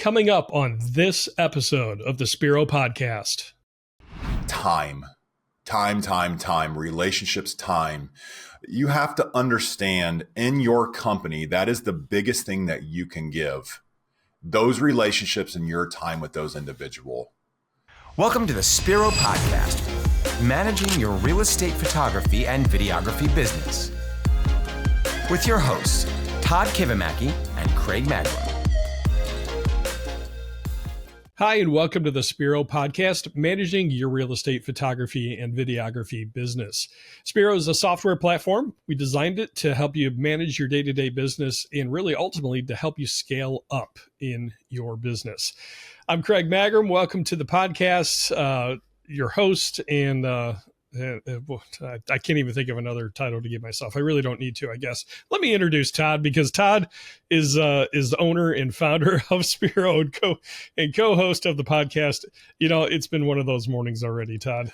Coming up on this episode of the Spiro Podcast. Time, relationships, time. You have to understand in your company, that is the biggest thing that you can give. Those relationships and your time with those individuals. Welcome to the Spiro Podcast, managing your real estate photography and videography business. With your hosts, Todd and Craig Magrum. Hi, and welcome to the Spiro Podcast, managing your real estate photography and videography business. Spiro is a software platform. We designed it to help you manage your day-to-day business and really ultimately to help you scale up in your business. I'm Craig Magrum. Welcome to the podcast, your host, and I can't even think of another title to give myself. I really don't need to, I guess. Let me introduce Todd, because Todd is the owner and founder of Spiro and co-host of the podcast. You know, it's been one of those mornings already, Todd.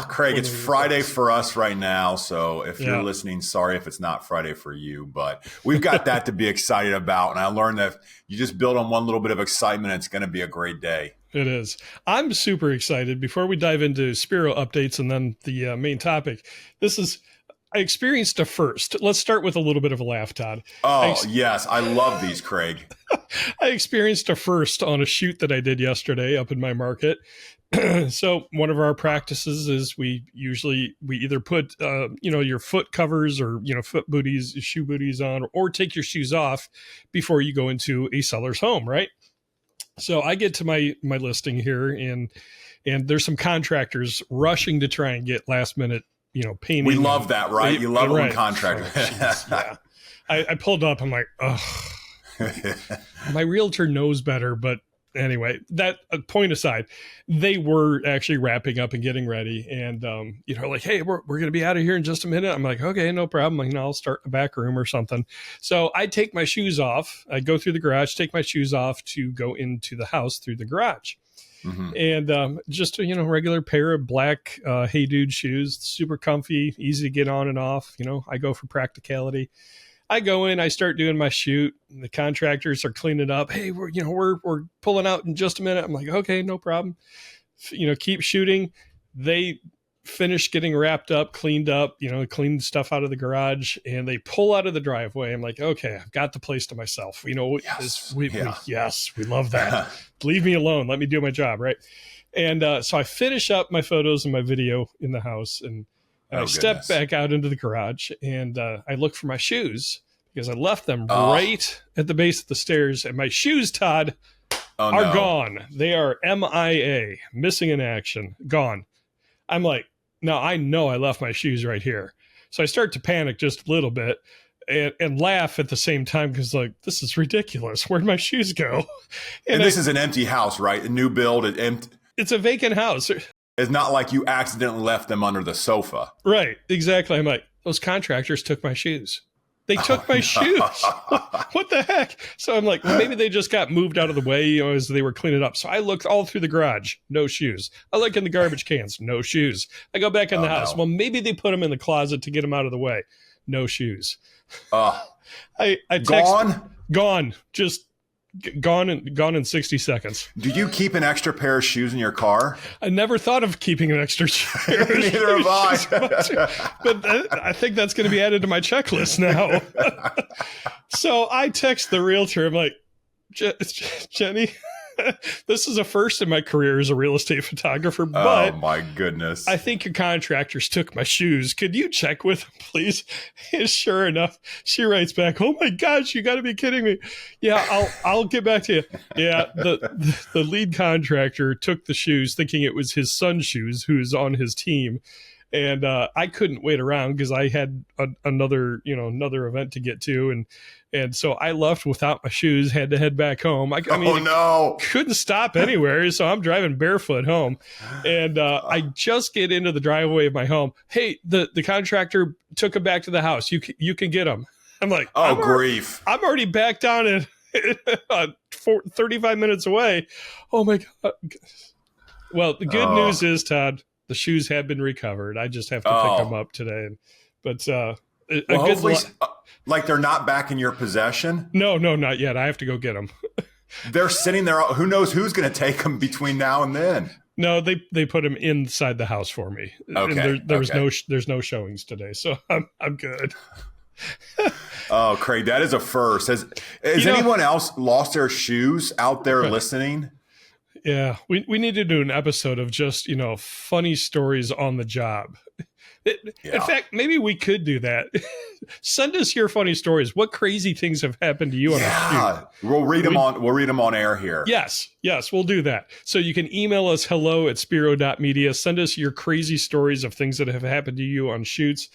Craig, it's Friday for us right now. So if you're listening, sorry if it's not Friday for you, but we've got that to be excited about. And I learned that if you just build on one little bit of excitement, it's going to be a great day. It is. I'm super excited. Before we dive into Spiro updates and then the main topic, I experienced a first. Let's start with a little bit of a laugh, Todd. Yes. I love these, Craig. I experienced a first on a shoot that I did yesterday up in my market. So one of our practices is we either put, your foot covers or, foot booties, shoe booties on, or take your shoes off before you go into a seller's home, right? So I get to my listing here, and there's some contractors rushing to try and get last minute, painting. We love that, right? You love it when contractors. Yeah. I pulled up. I'm like, ugh. My realtor knows better, but anyway, that point aside, they were actually wrapping up and getting ready, and like, hey, we're going to be out of here in just a minute. I'm like, okay, no problem. I'll start in the back room or something. So I take my shoes off. I go through the garage, take my shoes off to go into the house through the garage. Mm-hmm. And just a regular pair of black Hey Dude shoes, super comfy, easy to get on and off. I go for practicality. I go in, I start doing my shoot, and the contractors are cleaning up. Hey, we're pulling out in just a minute. I'm like, okay, no problem. Keep shooting. They finish getting wrapped up, cleaned up, cleaned stuff out of the garage, and they pull out of the driveway. I'm like, okay, I've got the place to myself. We love that. Leave me alone. Let me do my job, right? And so I finish up my photos and my video in the house, and I step back out into the garage, and I look for my shoes because I left them right at the base of the stairs. And my shoes, Todd, are gone. They are MIA, missing in action, gone. I'm like, now I know I left my shoes right here. So I start to panic just a little bit and laugh at the same time because, like, this is ridiculous. Where'd my shoes go? And this is an empty house, right? A new build. It's a vacant house. It's not like you accidentally left them under the sofa. Right. Exactly. I'm like, those contractors took my shoes. They took my shoes. What the heck? So I'm like, well, maybe they just got moved out of the way as they were cleaning up. So I looked all through the garage. No shoes. I look in the garbage cans. No shoes. I go back in the house. No. Well, maybe they put them in the closet to get them out of the way. No shoes. I text, gone. Just gone in 60 seconds. Do you keep an extra pair of shoes in your car? I never thought of keeping an extra pair of shoes. Neither have I. But I think that's going to be added to my checklist now. So I text the realtor. I'm like, Jenny, this is a first in my career as a real estate photographer, but oh my goodness, I think your contractors took my shoes. Could you check with them, please? And sure enough, she writes back, oh my gosh, you got to be kidding me. Yeah, I'll get back to you. Yeah, the lead contractor took the shoes thinking it was his son's shoes, who's on his team. And I couldn't wait around because I had another event to get to, and so I left without my shoes. Had to head back home. I couldn't stop anywhere, so I'm driving barefoot home, and I just get into the driveway of my home. Hey, the contractor took them back to the house. You can get them. I'm like, grief! I'm already back down at 35 minutes away. Oh my God! Well, the good news is, Todd, the shoes have been recovered. I just have to pick them up today. But hopefully, like they're not back in your possession? No, not yet. I have to go get them. They're sitting there. Who knows who's going to take them between now and then? No, they put them inside the house for me. Okay. And there's no showings today, so I'm good. Oh, Craig, that is a first. Has anyone else lost their shoes out there listening? Yeah, we need to do an episode of just, funny stories on the job. In fact, maybe we could do that. Send us your funny stories. What crazy things have happened to you on a shoot? We'll read them on air here. Yes, we'll do that. So you can email us hello@spiro.media. Send us your crazy stories of things that have happened to you on shoots,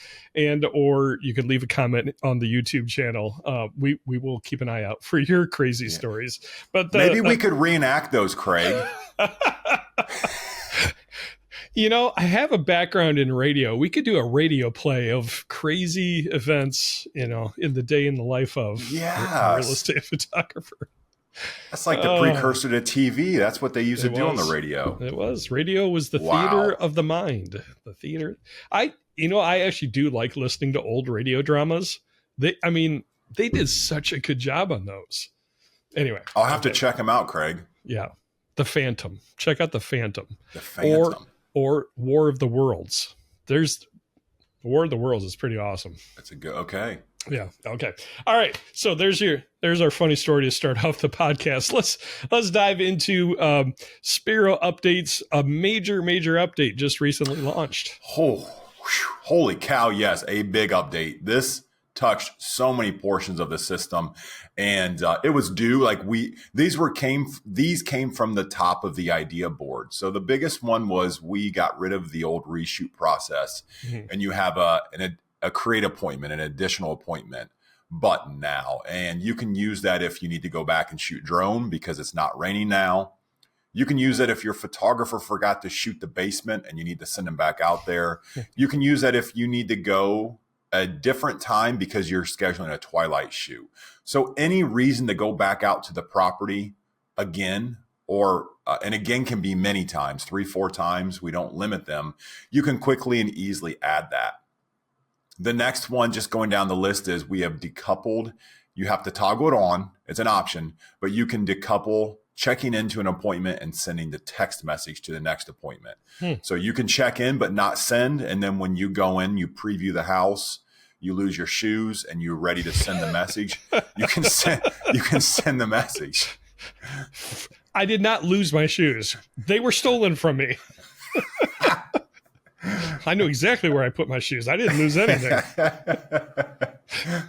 or you can leave a comment on the YouTube channel. We will keep an eye out for your crazy stories. But maybe we could reenact those, Craig. I have a background in radio. We could do a radio play of crazy events, in the day in the life of a real estate photographer. That's like the precursor to TV. That's what they used to do on the radio. It was. Radio was the theater of the mind. The theater. I actually do like listening to old radio dramas. They did such a good job on those. Anyway. I'll have to check them out, Craig. Yeah. The Phantom. Check out The Phantom. The Phantom. Or War of the Worlds. There's War of the Worlds is pretty awesome. That's a good. Okay. Yeah. Okay. All right. So there's our funny story to start off the podcast. Let's dive into Spiro Updates. A major update just recently launched. Oh, holy cow! Yes, a big update. This touched so many portions of the system, and it was due. These came from the top of the idea board. So the biggest one was we got rid of the old reshoot process, and you have a create appointment, an additional appointment button now, and you can use that if you need to go back and shoot drone because it's not raining now. You can use it if your photographer forgot to shoot the basement and you need to send them back out there. You can use that if you need to go a different time because you're scheduling a twilight shoot. So any reason to go back out to the property again, and again can be many times, 3-4 times. We don't limit them. You can quickly and easily add that. The next one, just going down the list, is we have decoupled. You have to toggle it on. It's an option, but you can decouple checking into an appointment and sending the text message to the next appointment. So you can check in but not send. And then when you go in, you preview the house, you lose your shoes, and you're ready to send the message. You can send the message. I did not lose my shoes. They were stolen from me. I knew exactly where I put my shoes. I didn't lose anything.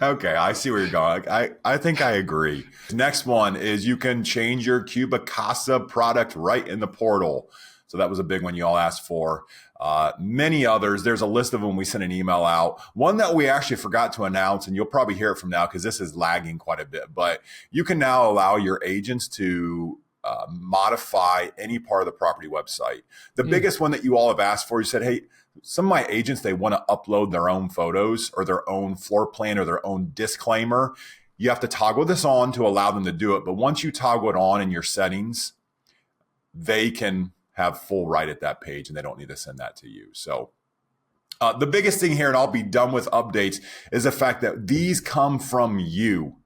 Okay, I see where you're going. I think I agree. Next one is you can change your Cuba Casa product right in the portal. So that was a big one you all asked for. Many others. There's a list of them. We sent an email out. One that we actually forgot to announce, and you'll probably hear it from now because this is lagging quite a bit, but you can now allow your agents to modify any part of the property website. The biggest one that you all have asked for, you said, hey, some of my agents, they want to upload their own photos or their own floor plan or their own disclaimer. You have to toggle this on to allow them to do it. But once you toggle it on in your settings, they can have full right at that page and they don't need to send that to you. So the biggest thing here, and I'll be done with updates, is the fact that these come from you.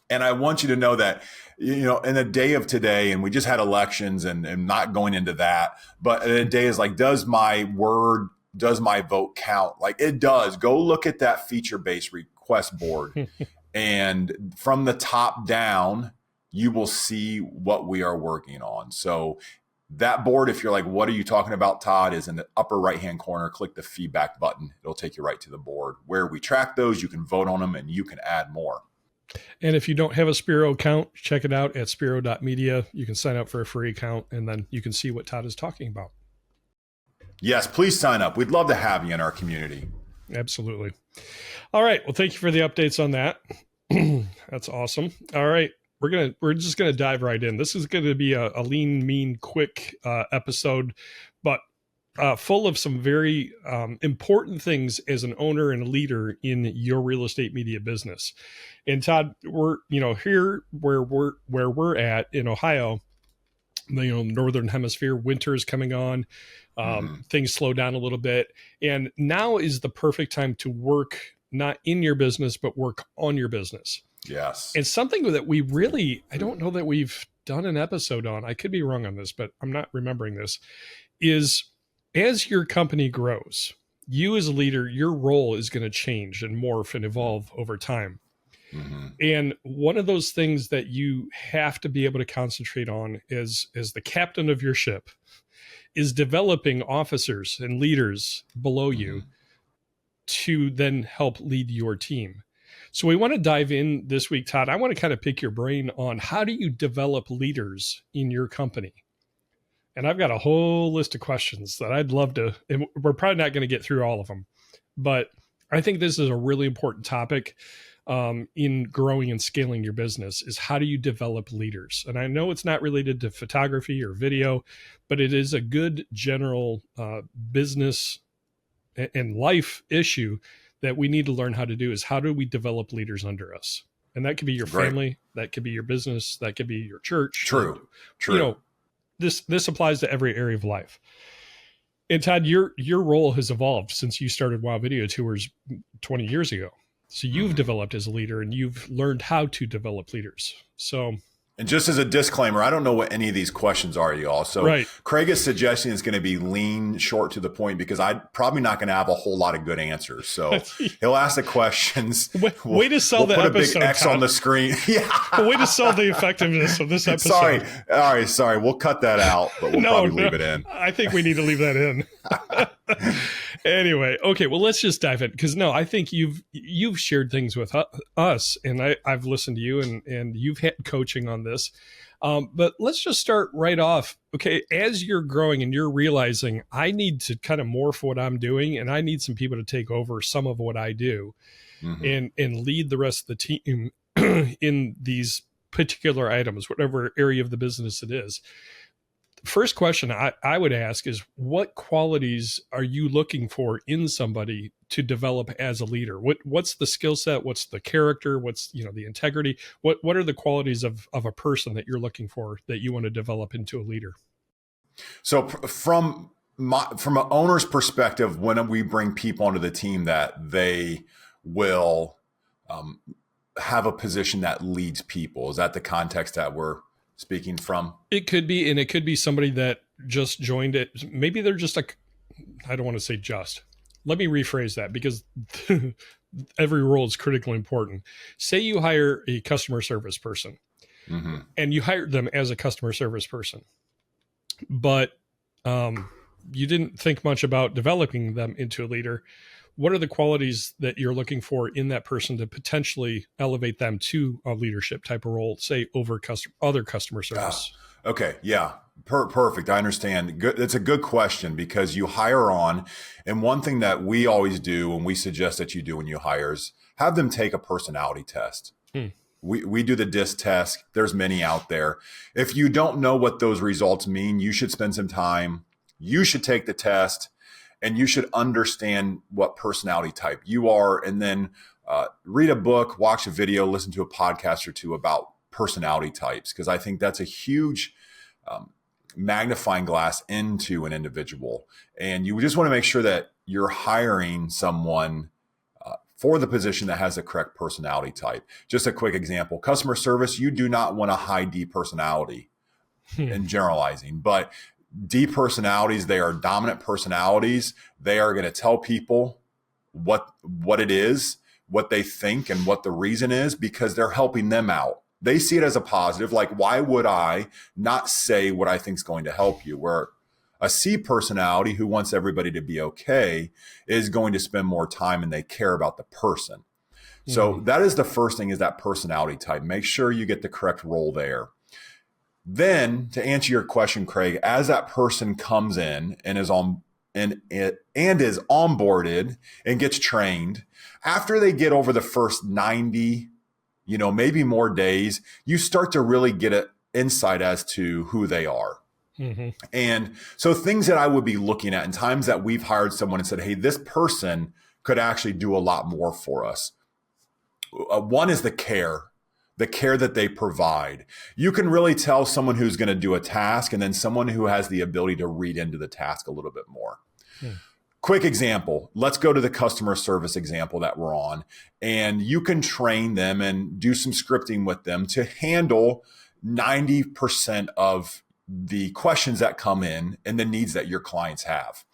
And I want you to know that, in the day of today, and we just had elections and not going into that, but the day is like, does my vote count? Like it does. Go look at that feature-based request board. And from the top down, you will see what we are working on. So that board, if you're like, what are you talking about, Todd, is in the upper right-hand corner. Click the feedback button. It'll take you right to the board where we track those. You can vote on them and you can add more. And if you don't have a Spiro account, check it out at spiro.media. You can sign up for a free account and then you can see what Todd is talking about. Yes, please sign up. We'd love to have you in our community. Absolutely. All right. Well, thank you for the updates on that. That's awesome. All right. We're just gonna dive right in. This is gonna be a lean, mean, quick episode, but full of some very important things as an owner and a leader in your real estate media business. And Todd, we're here where we're at in Ohio. Northern Hemisphere, winter is coming on. Things slow down a little bit, and now is the perfect time to work not in your business but work on your business. Yes. It's something that we really, I don't know that we've done an episode on. I could be wrong on this, but I'm not remembering this, is as your company grows, you as a leader, your role is going to change and morph and evolve over time. Mm-hmm. And one of those things that you have to be able to concentrate on is as the captain of your ship is developing officers and leaders below you to then help lead your team. So we want to dive in this week, Todd. I want to kind of pick your brain on how do you develop leaders in your company? And I've got a whole list of questions that I'd love to, and we're probably not going to get through all of them, but I think this is a really important topic in growing and scaling your business is how do you develop leaders? And I know it's not related to photography or video, but it is a good general business and life issue that we need to learn how to do is how do we develop leaders under us? And that could be your family, that could be your business, that could be your church. True. You know, this applies to every area of life. And Todd, your role has evolved since you started Wow Video Tours 20 years ago. So you've developed as a leader and you've learned how to develop leaders. So, and just as a disclaimer, I don't know what any of these questions are, y'all. So Craig is suggesting it's going to be lean, short, to the point, because I'm probably not going to have a whole lot of good answers. So he'll ask the questions. Way to sell the episode. Put a big X on the screen. Yeah. Way to sell the effectiveness of this episode. Sorry. All right. Sorry. We'll cut that out, but we'll probably leave it in. I think we need to leave that in. Anyway, okay, well, let's just dive in because I think you've shared things with us, and I've listened to you, and you've had coaching on this. But let's just start right off. Okay, as you're growing and you're realizing I need to kind of morph what I'm doing, and I need some people to take over some of what I do, and lead the rest of the team in these particular items, whatever area of the business it is. First question I would ask is, what qualities are you looking for in somebody to develop as a leader? What's the skill set? What's the character? What's the integrity? What are the qualities of a person that you're looking for that you want to develop into a leader? So from an owner's perspective, when we bring people onto the team, that they will have a position that leads people. Is that the context that we're speaking from? It could be, and it could be somebody that just joined it. Maybe they're just I don't want to say just. Let me rephrase that because every role is critically important. Say you hire a customer service person and you hired them as a customer service person, but you didn't think much about developing them into a leader. What are the qualities that you're looking for in that person to potentially elevate them to a leadership type of role, say over other customer service? Okay. Yeah. Perfect. I understand. Good. It's a good question because you hire on. And one thing that we always do, and we suggest that you do when you hire, is have them take a personality test. We do the DISC test. There's many out there. If you don't know what those results mean, you should spend some time. You should take the test. And you should understand what personality type you are, and then read a book, watch a video, listen to a podcast or two about personality types, because I think that's a huge magnifying glass into an individual. And you just want to make sure that you're hiring someone for the position that has the correct personality type. Just a quick example, customer service, you do not want a high D personality in generalizing, but D personalities, they are dominant personalities. They are going to tell people what it is, what they think, and what the reason is, because they're helping them out. They see it as a positive. Like, why would I not say what I think is going to help you? Where a C personality who wants everybody to be okay is going to spend more time and they care about the person. So that is the first thing, is that personality type. Make sure you get the correct role there. Then, to answer your question, Craig, as that person comes in and is is onboarded and gets trained, after they get over the first 90, maybe more days, you start to really get an insight as to who they are. And so things that I would be looking at in times that we've hired someone and said, hey, this person could actually do a lot more for us. One is the care that they provide. You can really tell someone who's going to do a task and then someone who has the ability to read into the task a little bit more. quick example. Let's go to the customer service example that we're on, and you can train them and do some scripting with them to handle 90% of the questions that come in and the needs that your clients have.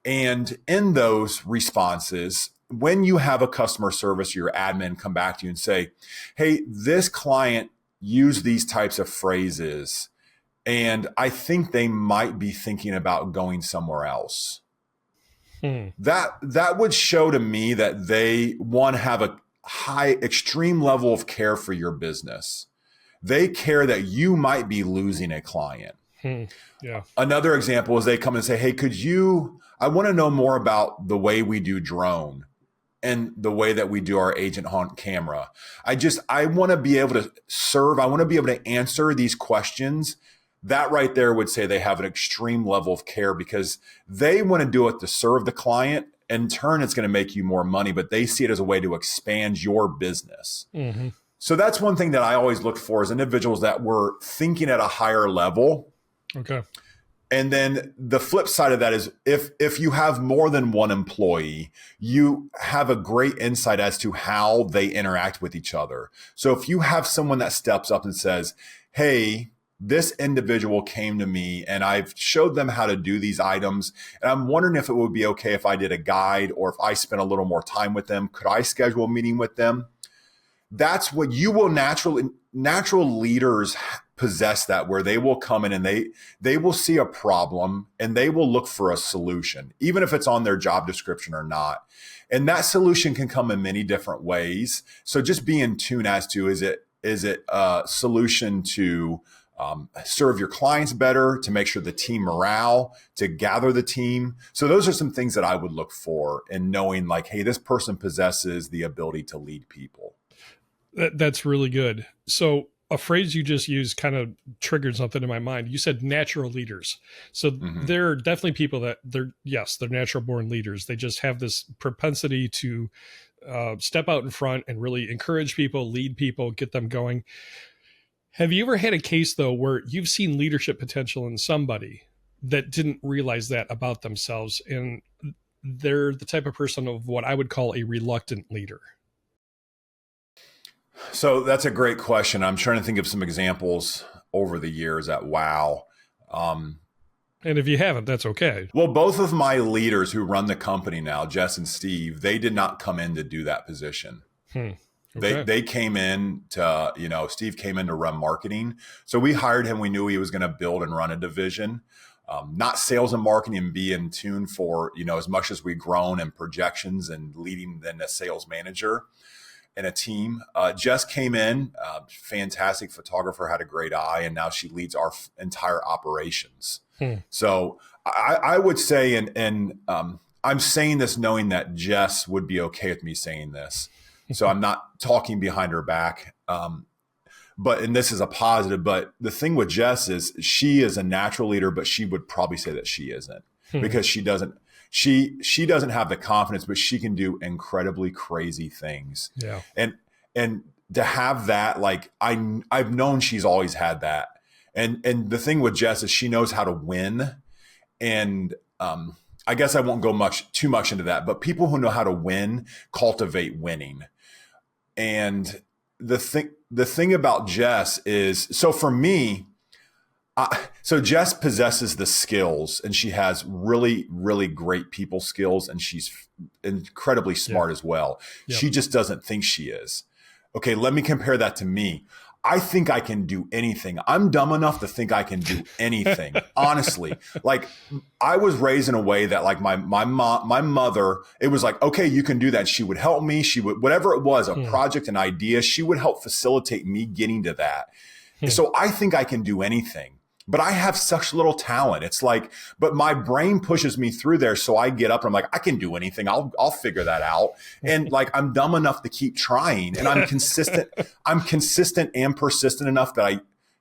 And in those responses, when you have a customer service, your admin come back to you and say, hey, this client used these types of phrases, and I think they might be thinking about going somewhere else. That would show to me that they, one, have a high, extreme level of care for your business. They care that you might be losing a client. Yeah. Another example is they come and say, hey, I want to know more about the way we do drone and the way that we do our agent hunt camera. I want to be able to serve. I want to be able to answer these questions. That right there would say they have an extreme level of care because they want to do it to serve the client. In turn, it's going to make you more money, but they see it as a way to expand your business. Mm-hmm. So that's one thing that I always look for is individuals that were thinking at a higher level. Okay. And then the flip side of that is if you have more than one employee, you have a great insight as to how they interact with each other. So if you have someone that steps up and says, hey, this individual came to me and I've showed them how to do these items, and I'm wondering if it would be okay if I did a guide or if I spent a little more time with them. Could I schedule a meeting with them? That's what you will natural leaders possess, that where they will come in and they will see a problem and they will look for a solution, even if it's on their job description or not. And that solution can come in many different ways. So just be in tune as to, is it a solution to serve your clients better, to make sure the team morale, to gather the team. So those are some things that I would look for in knowing like, hey, this person possesses the ability to lead people. That's really good. So a phrase you just used kind of triggered something in my mind. You said natural leaders. So there are definitely people that they're natural born leaders. They just have this propensity to step out in front and really encourage people, lead people, get them going. Have you ever had a case, though, where you've seen leadership potential in somebody that didn't realize that about themselves, and they're the type of person of what I would call a reluctant leader? So that's a great question. I'm trying to think of some examples over the years at WOW. And if you haven't, that's okay. Well, both of my leaders who run the company now, Jess and Steve, they did not come in to do that position. Okay. They came in to, Steve came in to run marketing. So we hired him. We knew he was going to build and run a division, not sales and marketing, and be in tune for, as much as we've grown and projections and leading then a sales manager and a team. Jess came in, fantastic photographer, had a great eye, and now she leads our entire operations. So I would say, and I'm saying this knowing that Jess would be okay with me saying this. So I'm not talking behind her back. And this is a positive, but the thing with Jess is she is a natural leader, but she would probably say that she isn't because she doesn't have the confidence, but she can do incredibly crazy things. Yeah. And to have that, like I've known she's always had that. And the thing with Jess is she knows how to win. And, I guess I won't go too much into that, but people who know how to win cultivate winning. And the thing about Jess is, so for me, so Jess possesses the skills, and she has really, really great people skills, and she's incredibly smart as well. Yep. She just doesn't think she is. Okay, let me compare that to me. I think I can do anything. I'm dumb enough to think I can do anything. Honestly, like I was raised in a way that like my mother, it was like, okay, you can do that. She would help me. She would, whatever it was, a project, an idea, she would help facilitate me getting to that. So I think I can do anything. But I have such little talent. It's like, but my brain pushes me through there. So I get up and I'm like, I can do anything. I'll figure that out. And like, I'm dumb enough to keep trying, and I'm consistent. I'm consistent and persistent enough that I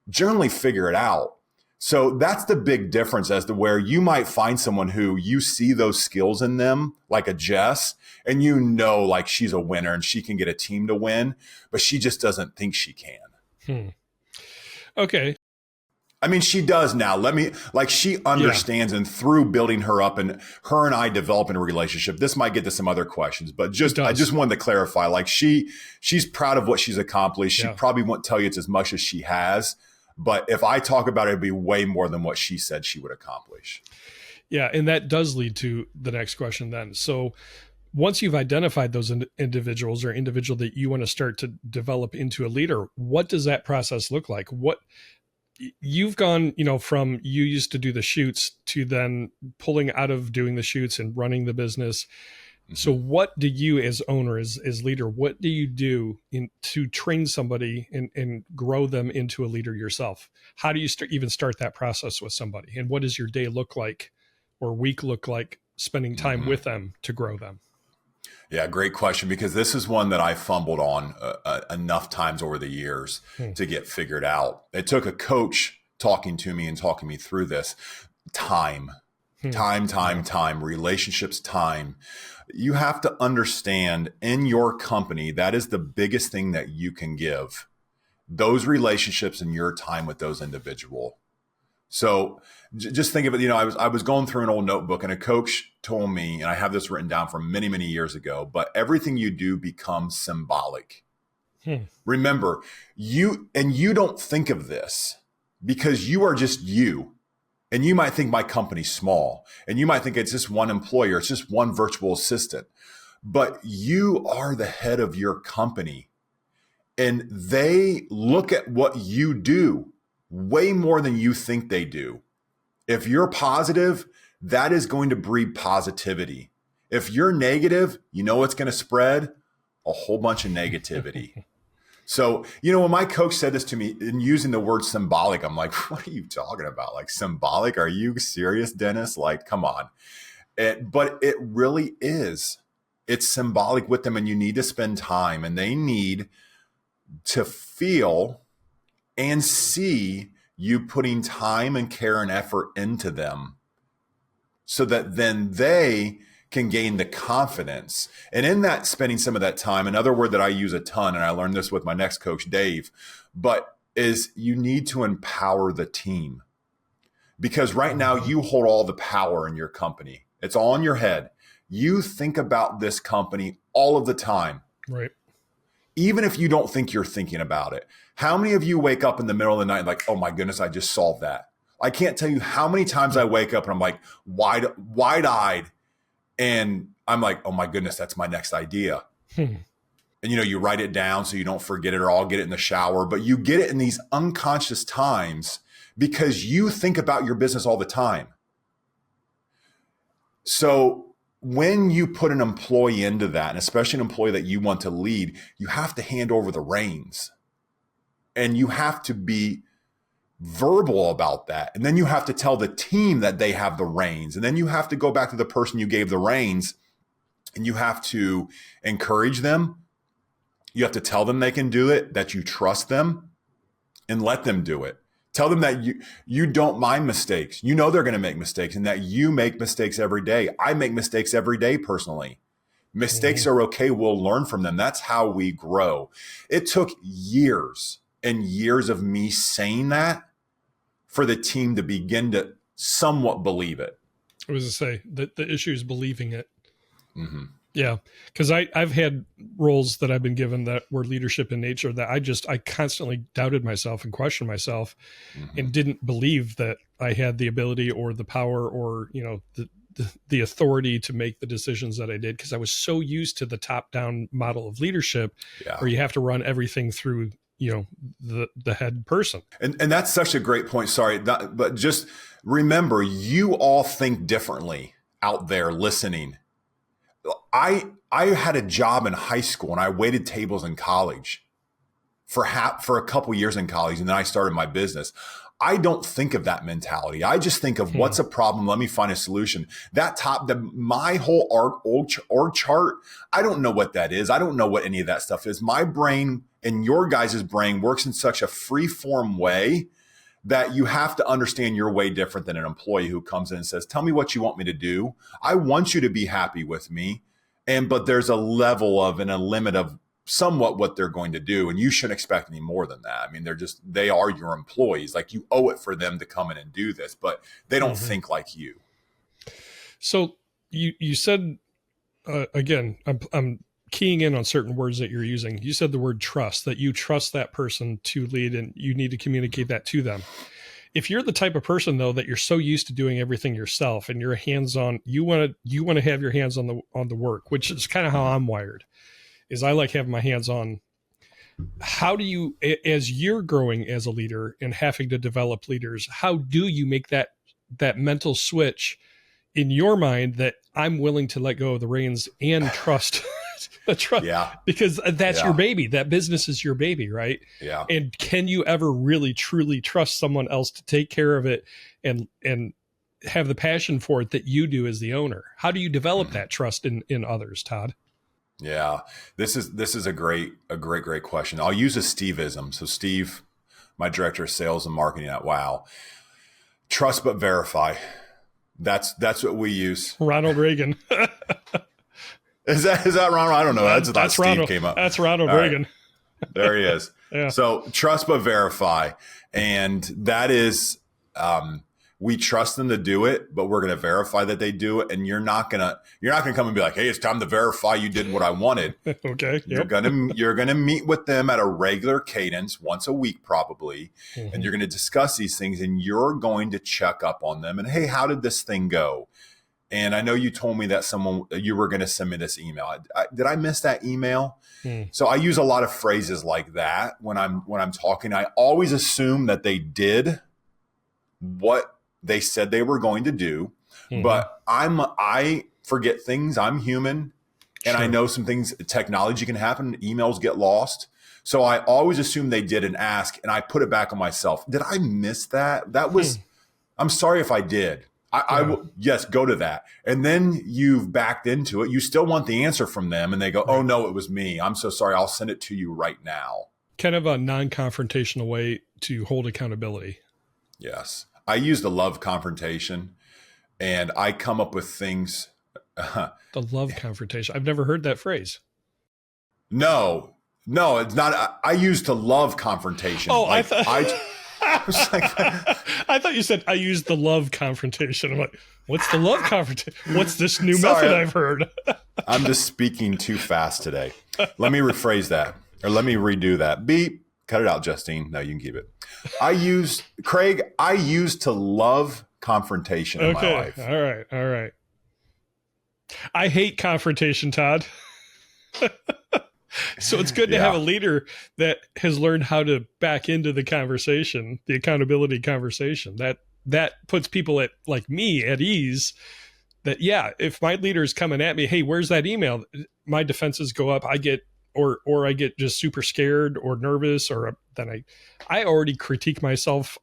generally figure it out. So that's the big difference as to where you might find someone who you see those skills in them, like a Jess, and like she's a winner and she can get a team to win, but she just doesn't think she can. Okay. I mean, she does now. She understands, and through building her up and her and I developing a relationship, this might get to some other questions, but I just wanted to clarify, like she's proud of what she's accomplished. She probably won't tell you it's as much as she has, but if I talk about it, it'd be way more than what she said she would accomplish. Yeah. And that does lead to the next question then. So once you've identified those individuals or individual that you want to start to develop into a leader, what does that process look like? What you've gone, from you used to do the shoots to then pulling out of doing the shoots and running the business. Mm-hmm. So what do you as owner, as leader, what do you do to train somebody and grow them into a leader yourself? How do you even start that process with somebody? And what does your day look like or week look like spending time with them to grow them? Yeah, great question, because this is one that I fumbled on enough times over the years to get figured out. It took a coach talking to me and talking me through this. Time, relationships, time. You have to understand in your company, that is the biggest thing that you can give. Those relationships and your time with those individuals. So just think of it, I was going through an old notebook and a coach told me, and I have this written down from many, many years ago, but everything you do becomes symbolic. Remember, you don't think of this because you are just you. And you might think my company's small, and you might think it's just one employer, it's just one virtual assistant, but you are the head of your company, and they look at what you do way more than you think they do. If you're positive, that is going to breed positivity. If you're negative, what's going to spread? A whole bunch of negativity. So, when my coach said this to me and using the word symbolic, I'm like, what are you talking about? Like, symbolic? Are you serious, Dennis? Like, come on. But it really is. It's symbolic with them, and you need to spend time, and they need to feel and see you putting time and care and effort into them so that then they can gain the confidence. And in that, spending some of that time, another word that I use a ton, and I learned this with my next coach, Dave, but is you need to empower the team. Because right now you hold all the power in your company. It's all in your head. You think about this company all of the time. Right. Even if you don't think you're thinking about it. How many of you wake up in the middle of the night like, oh my goodness, I just solved that? I can't tell you how many times I wake up and I'm like wide-eyed, and I'm like, oh my goodness, that's my next idea. And you write it down so you don't forget it, or I'll get it in the shower, but you get it in these unconscious times because you think about your business all the time. So when you put an employee into that, and especially an employee that you want to lead, you have to hand over the reins, and you have to be verbal about that. And then you have to tell the team that they have the reins. And then you have to go back to the person you gave the reins, and you have to encourage them. You have to tell them they can do it, that you trust them, and let them do it. Tell them that you don't mind mistakes. They're going to make mistakes, and that you make mistakes every day. I make mistakes every day personally. Mistakes are okay. We'll learn from them. That's how we grow. It took years and years of me saying that for the team to begin to somewhat believe it. I was to say that the issue is believing it. Mm-hmm. Yeah. Cause I've had roles that I've been given that were leadership in nature that I constantly doubted myself and questioned myself and didn't believe that I had the ability or the power or, the authority to make the decisions that I did. Cause I was so used to the top down model of leadership where you have to run everything through, the head person. And that's such a great point. Sorry. But just remember, you all think differently out there listening. I had a job in high school, and I waited tables in college for a couple years in college. And then I started my business. I don't think of that mentality. I just think of what's a problem. Let me find a solution. My whole org chart, I don't know what that is. I don't know what any of that stuff is. My brain and your guys' brain works in such a free form way that you have to understand you're way different than an employee who comes in and says, tell me what you want me to do. I want you to be happy with me. But there's a level of and a limit of somewhat what they're going to do. And you shouldn't expect any more than that. I mean, they are your employees. Like, you owe it for them to come in and do this, but they don't think like you. So you said, again, I'm keying in on certain words that you're using. You said the word trust, that you trust that person to lead and you need to communicate that to them. If you're the type of person, though, that you're so used to doing everything yourself and you're hands-on, you want to have your hands on the work, which is kind of how I'm wired, is I like having my hands on. How do you, as you're growing as a leader and having to develop leaders, how do you make that mental switch in your mind that I'm willing to let go of the reins and trust? Yeah. Because that's your baby. That business is your baby, right? Yeah. And can you ever really truly trust someone else to take care of it and have the passion for it that you do as the owner? How do you develop that trust in others, Todd? Yeah, this is a great question. I'll use a Steve-ism. So Steve, my director of sales and marketing at WOW, trust but verify. That's what we use. Ronald Reagan. Is that Ronald? I don't know. That's Steve Ronald. Came up. That's Ronald All Reagan. Right. There he is. Yeah. So trust but verify, and that is, we trust them to do it, but we're going to verify that they do it. And you're not gonna come and be like, "Hey, it's time to verify you did what I wanted." Okay. Yep. You're gonna meet with them at a regular cadence, once a week probably, and you're going to discuss these things, and you're going to check up on them. And, hey, how did this thing go? And I know you told me that you were going to send me this email. Did I miss that email? So I use a lot of phrases like that when I'm talking. I always assume that they did what they said they were going to do, but I forget things. I'm human, and I know some things. Technology can happen. Emails get lost. So I always assume they did and ask, and I put it back on myself. Did I miss that? That was. I'm sorry if I did. I will, yes, go to that. And then you've backed into it. You still want the answer from them, and they go, "Oh no, it was me. I'm so sorry. I'll send it to you right now." Kind of a non-confrontational way to hold accountability. Yes. I use the love confrontation, and I come up with things. The love confrontation. I've never heard that phrase. No, it's not. I use the love confrontation. Oh, like, I thought you said I used the love confrontation. I'm like, what's the love confrontation? What's this new method I've heard? I'm just speaking too fast today. Let me rephrase that, or let me redo that. Beep. Cut it out, Justine. No, you can keep it. I used to love confrontation in my life. All right. I hate confrontation, Todd. So it's good to have a leader that has learned how to back into the conversation, the accountability conversation. That puts people like me at ease. That, if my leader is coming at me, hey, where's that email? My defenses go up. I get just super scared or nervous, or then I already critique myself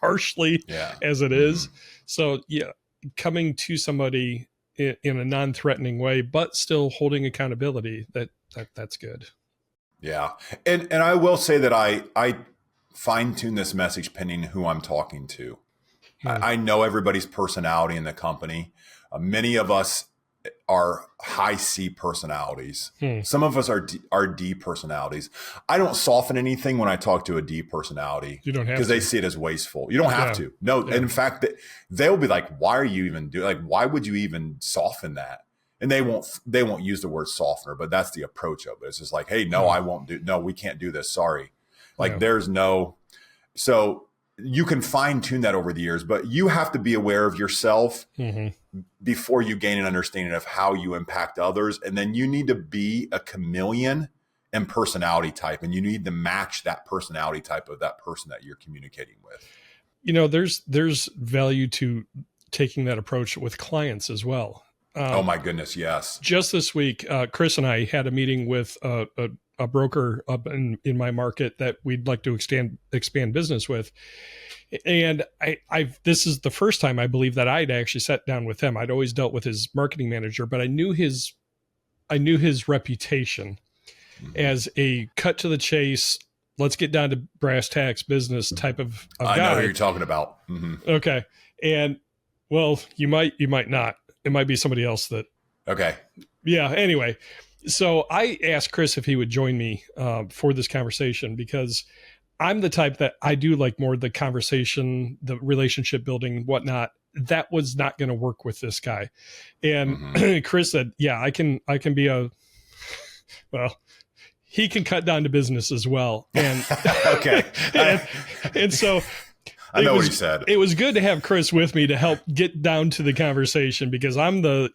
harshly as it is. So coming to somebody in a non-threatening way, but still holding accountability, that's good. Yeah. And I will say that I fine tune this message pending who I'm talking to. I know everybody's personality in the company. Many of us are high C personalities. Some of us are D personalities. I don't soften anything when I talk to a D personality. You don't have to, because they see it as wasteful. You don't have to. No. And in fact, they'll be like, "Why are you even doing? Like, why would you even soften that?" And they won't use the word softener, but that's the approach of it. It's just like, "Hey, no, I won't do. No, we can't do this. Sorry." Like, there's no. So you can fine tune that over the years, but you have to be aware of yourself before you gain an understanding of how you impact others. And then you need to be a chameleon and personality type, and you need to match that personality type of that person that you're communicating with. There's value to taking that approach with clients as well. Oh my goodness. Yes. Just this week, Chris and I had a meeting with a broker up in my market that we'd like to expand business with. And this is the first time I believe that I'd actually sat down with him. I'd always dealt with his marketing manager, but I knew his reputation as a cut to the chase, let's get down to brass tacks business type of guy. I know who you're talking about. Okay. And well, you might not. It might be somebody else that. Okay. Yeah. Anyway, So I asked Chris if he would join me for this conversation because I'm the type that I do like more the conversation, the relationship building, whatnot. That was not going to work with this guy. And Chris said, yeah, I can be well, he can cut down to business as well. And okay. and so I know what he said. It was good to have Chris with me to help get down to the conversation because I'm the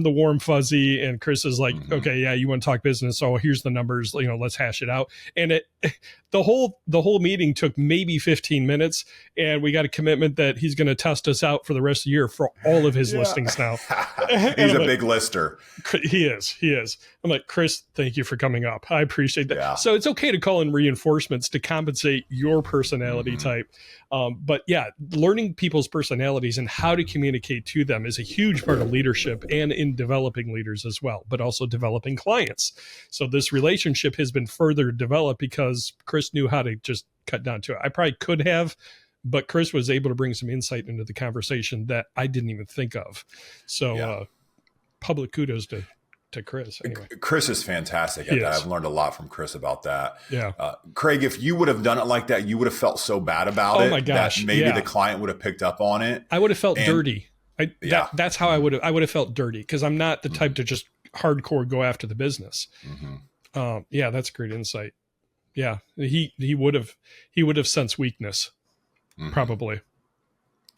warm fuzzy, and Chris is like, okay, yeah, you want to talk business? So here's the numbers, let's hash it out. And the whole meeting took maybe 15 minutes, and we got a commitment that he's going to test us out for the rest of the year for all of his listings now. He's a big lister. He is. I'm like, Chris, thank you for coming up. I appreciate that. Yeah. So it's okay to call in reinforcements to compensate your personality type. But yeah, learning people's personalities and how to communicate to them is a huge part of leadership and in developing leaders as well, but also developing clients. So this relationship has been further developed because Chris knew how to just cut down to it. I probably could have, but Chris was able to bring some insight into the conversation that I didn't even think of. So public kudos to Chris. Anyway, Chris is fantastic at that. I've learned a lot from Chris about that. Yeah. Craig, if you would have done it like that, you would have felt so bad about it. Oh my gosh. That maybe the client would have picked up on it. I would have felt dirty. That's how I would have felt dirty because I'm not the type to just hardcore go after the business. That's great insight. Yeah. He would have sensed weakness probably.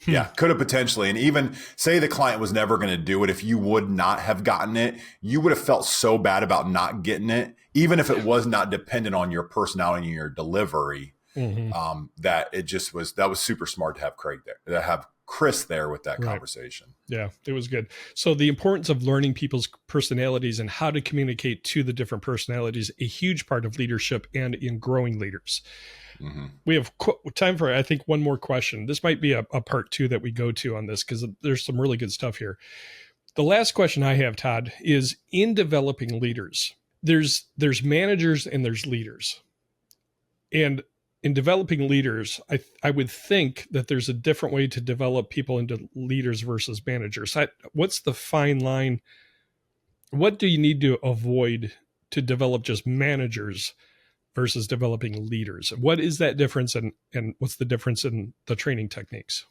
Yeah, could have potentially. And even say the client was never going to do it. If you would not have gotten it, you would have felt so bad about not getting it, even if it was not dependent on your personality and your delivery, that it just was, that was super smart to have Craig there, to have Chris there with that conversation. Yeah, it was good. So the importance of learning people's personalities and how to communicate to the different personalities, a huge part of leadership and in growing leaders. We have time for, I think, one more question. This might be a part two that we go to on this because there's some really good stuff here. The last question I have, Todd, is in developing leaders, there's managers and there's leaders. And in developing leaders, I would think that there's a different way to develop people into leaders versus managers. What's the fine line? What do you need to avoid to develop just managers versus developing leaders? What is that difference, and what's the difference in the training techniques?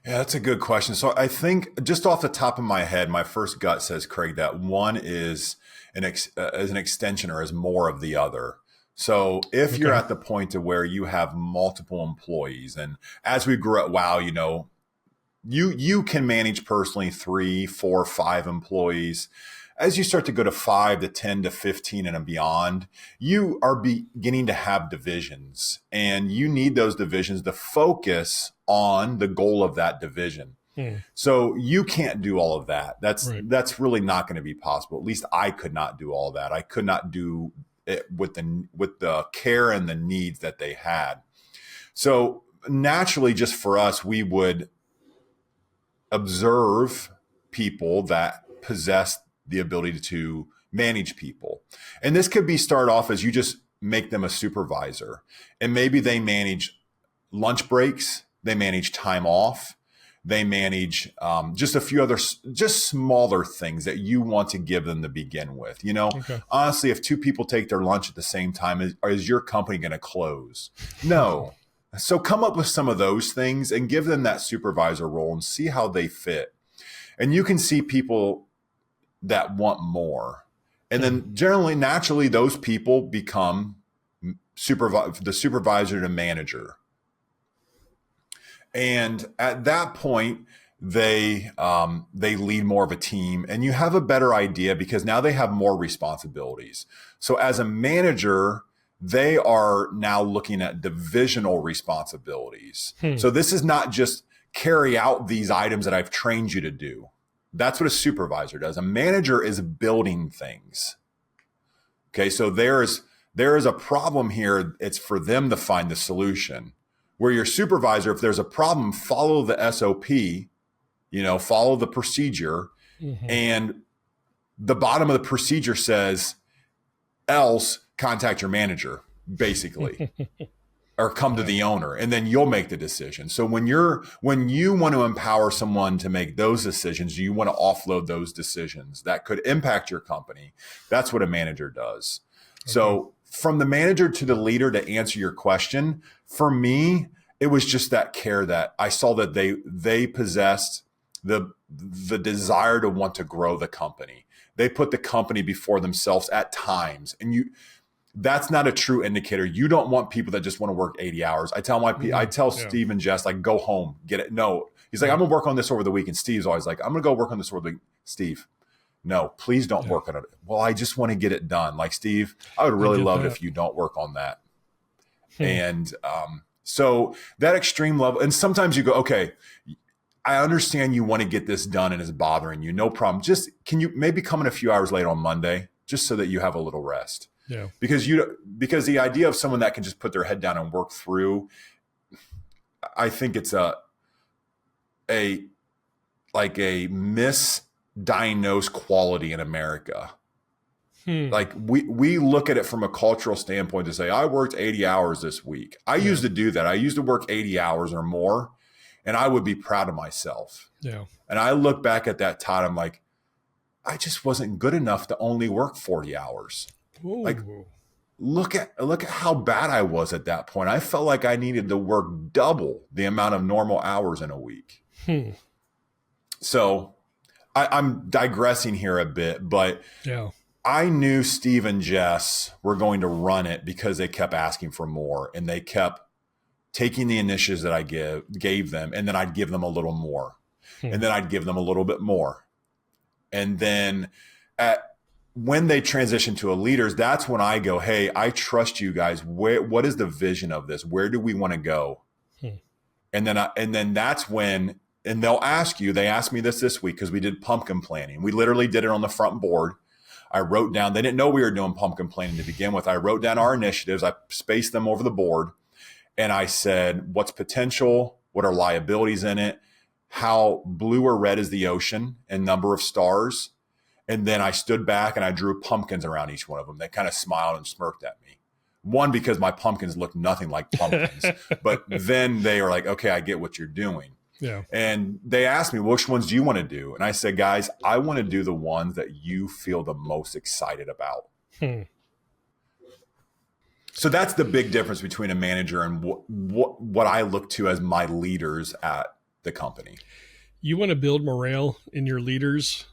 Yeah, that's a good question. So I think just off the top of my head, my first gut says, Craig, that one is as an extension or as more of the other. So if you're at the point to where you have multiple employees, and as we grew at WOW, you can manage personally 3, 4, 5 employees. As you start to go to 5 to 10 to 15 and beyond, you are beginning to have divisions, and you need those divisions to focus on the goal of that division. So you can't do all of that. That's really not going to be possible. At least I could not do all that. I could not do it with the care and the needs that they had. So naturally, just for us, we would observe people that possess the ability to manage people. And this could be start off as you just make them a supervisor, and maybe they manage lunch breaks, they manage time off, they manage just a few other, just smaller things that you want to give them to begin with. Honestly, if 2 people take their lunch at the same time, is your company going to close? No. So come up with some of those things and give them that supervisor role and see how they fit. And you can see people that want more. And then generally, naturally, those people become the supervisor to manager. And at that point, they lead more of a team, and you have a better idea because now they have more responsibilities. So as a manager, they are now looking at divisional responsibilities. So this is not just carry out these items that I've trained you to do. That's what a supervisor does. A manager is building things. Okay, so there is a problem here. It's for them to find the solution. Where your supervisor, if there's a problem, follow the SOP, follow the procedure. And the bottom of the procedure says, else contact your manager, basically. or come to the owner, and then you'll make the decision. So when you want to empower someone to make those decisions, you want to offload those decisions that could impact your company. That's what a manager does. Okay. So from the manager to the leader, to answer your question, for me, it was just that care that I saw that they possessed the desire to want to grow the company. They put the company before themselves at times, and that's not a true indicator. You don't want people that just want to work 80 hours. I tell Steve and Jess, like, go home, get it. No, he's like, I'm gonna work on this over the week. And Steve's always like, I'm gonna go work on this over the week. Steve, no, please don't work on it. Well, I just want to get it done. Like, Steve, I would really love it if you don't work on that. And so that extreme level, and sometimes you go, okay, I understand you want to get this done and it's bothering you. No problem. Just, can you maybe come in a few hours late on Monday, just so that you have a little rest? Yeah. Because the idea of someone that can just put their head down and work through, I think it's a misdiagnosed quality in America. Like we look at it from a cultural standpoint to say, I worked 80 hours this week. I used to do that. I used to work 80 hours or more, and I would be proud of myself. Yeah. And I look back at that, Todd, I'm like, I just wasn't good enough to only work 40 hours. Ooh. Like, look at how bad I was at that point. I felt like I needed to work double the amount of normal hours in a week. So I'm digressing here a bit, but I knew Steve and Jess were going to run it because they kept asking for more, and they kept taking the initiatives that I gave them, and then I'd give them a little more, and then I'd give them a little bit more. And then when they transition to a leaders, that's when I go, hey, I trust you guys. What is the vision of this? Where do we want to go? And then that's when, and they'll ask you, they asked me this week because we did pumpkin planting. We literally did it on the front board. I wrote down, they didn't know we were doing pumpkin planting to begin with. I wrote down our initiatives. I spaced them over the board, and I said, what's potential? What are liabilities in it? How blue or red is the ocean and number of stars? And then I stood back and I drew pumpkins around each one of them. They kind of smiled and smirked at me. One, because my pumpkins looked nothing like pumpkins, but then they were like, okay, I get what you're doing. Yeah. And they asked me, which ones do you want to do? And I said, guys, I want to do the ones that you feel the most excited about. So that's the big difference between a manager and what I look to as my leaders at the company. You want to build morale in your leaders,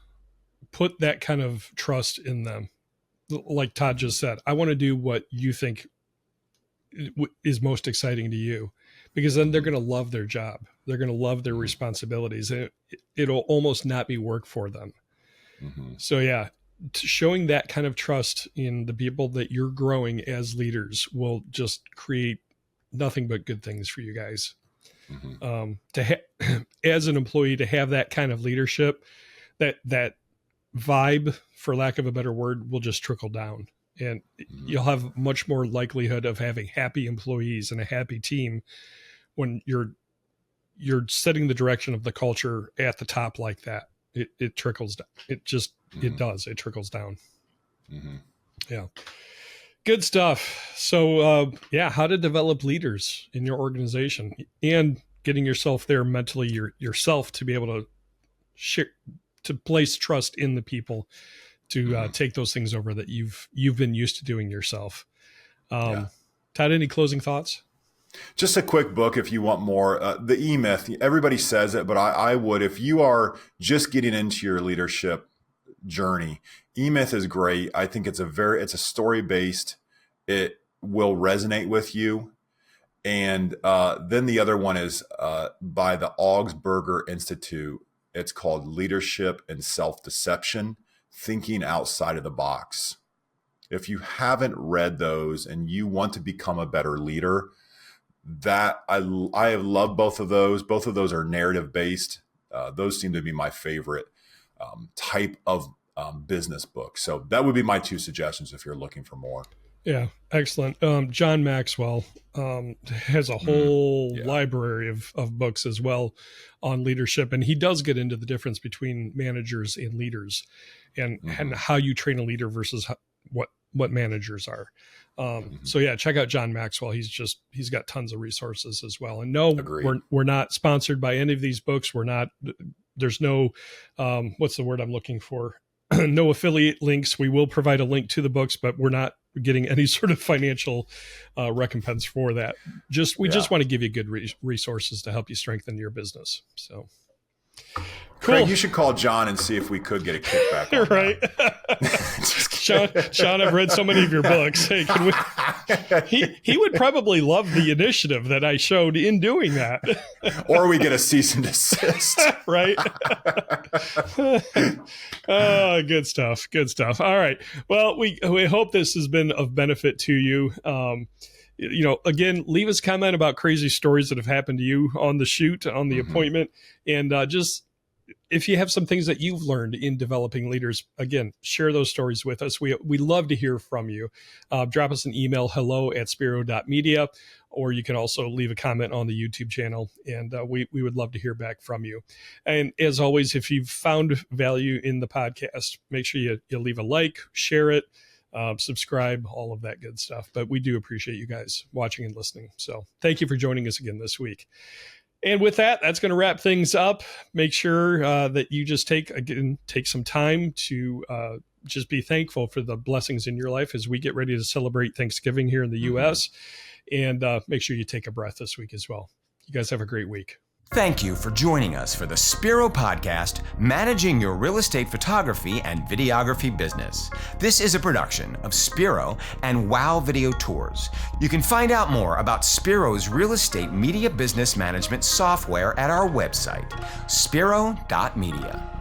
put that kind of trust in them. Like Todd just said, I want to do what you think is most exciting to you, because then they're going to love their job. They're going to love their responsibilities. It'll almost not be work for them. So showing that kind of trust in the people that you're growing as leaders will just create nothing but good things for you guys. As an employee, to have that kind of leadership, that vibe, for lack of a better word, will just trickle down, and you'll have much more likelihood of having happy employees and a happy team when you're setting the direction of the culture at the top like that. It trickles down. It just, it does. It trickles down. Yeah. Good stuff. So, how to develop leaders in your organization and getting yourself there mentally, yourself, to be able to share, to place trust in the people to take those things over that you've been used to doing yourself. Todd, any closing thoughts? Just a quick book if you want more. The E-Myth, everybody says it, but I would, if you are just getting into your leadership journey, E-Myth is great. I think it's a story-based. It will resonate with you. And then the other one is by the Augsburger Institute. It's called Leadership and Self-Deception, Thinking Outside of the Box. If you haven't read those and you want to become a better leader, that I love both of those. Both of those are narrative based. Those seem to be my favorite type of business book. So that would be my two suggestions if you're looking for more. Yeah, excellent. John Maxwell has a whole library of books as well on leadership, and he does get into the difference between managers and leaders, and how you train a leader versus what managers are. So yeah, check out John Maxwell. He's got tons of resources as well. And no, we're not sponsored by any of these books. There's no, what's the word I'm looking for? No affiliate links. We will provide a link to the books, but we're not getting any sort of financial recompense for that. We just want to give you good resources to help you strengthen your business. So cool. Craig, you should call John and see if we could get a kickback. Right. Sean, I've read so many of your books. Hey, he would probably love the initiative that I showed in doing that. Or we get a cease and desist. Right. Oh, good stuff. Good stuff. All right. Well, we hope this has been of benefit to you. Again, leave us a comment about crazy stories that have happened to you on the shoot, on the appointment, and just if you have some things that you've learned in developing leaders, again, share those stories with us. We love to hear from you. Drop us an email, hello@spiro.media, or you can also leave a comment on the YouTube channel, and we would love to hear back from you. And as always, if you've found value in the podcast, make sure you leave a like, share it, subscribe, all of that good stuff. But we do appreciate you guys watching and listening. So thank you for joining us again this week. And with that, that's going to wrap things up. Make sure that you just take some time to just be thankful for the blessings in your life as we get ready to celebrate Thanksgiving here in the U.S. And make sure you take a breath this week as well. You guys have a great week. Thank you for joining us for the Spiro Podcast, Managing Your Real Estate Photography and Videography Business. This is a production of Spiro and Wow Video Tours. You can find out more about Spiro's real estate media business management software at our website, spiro.media.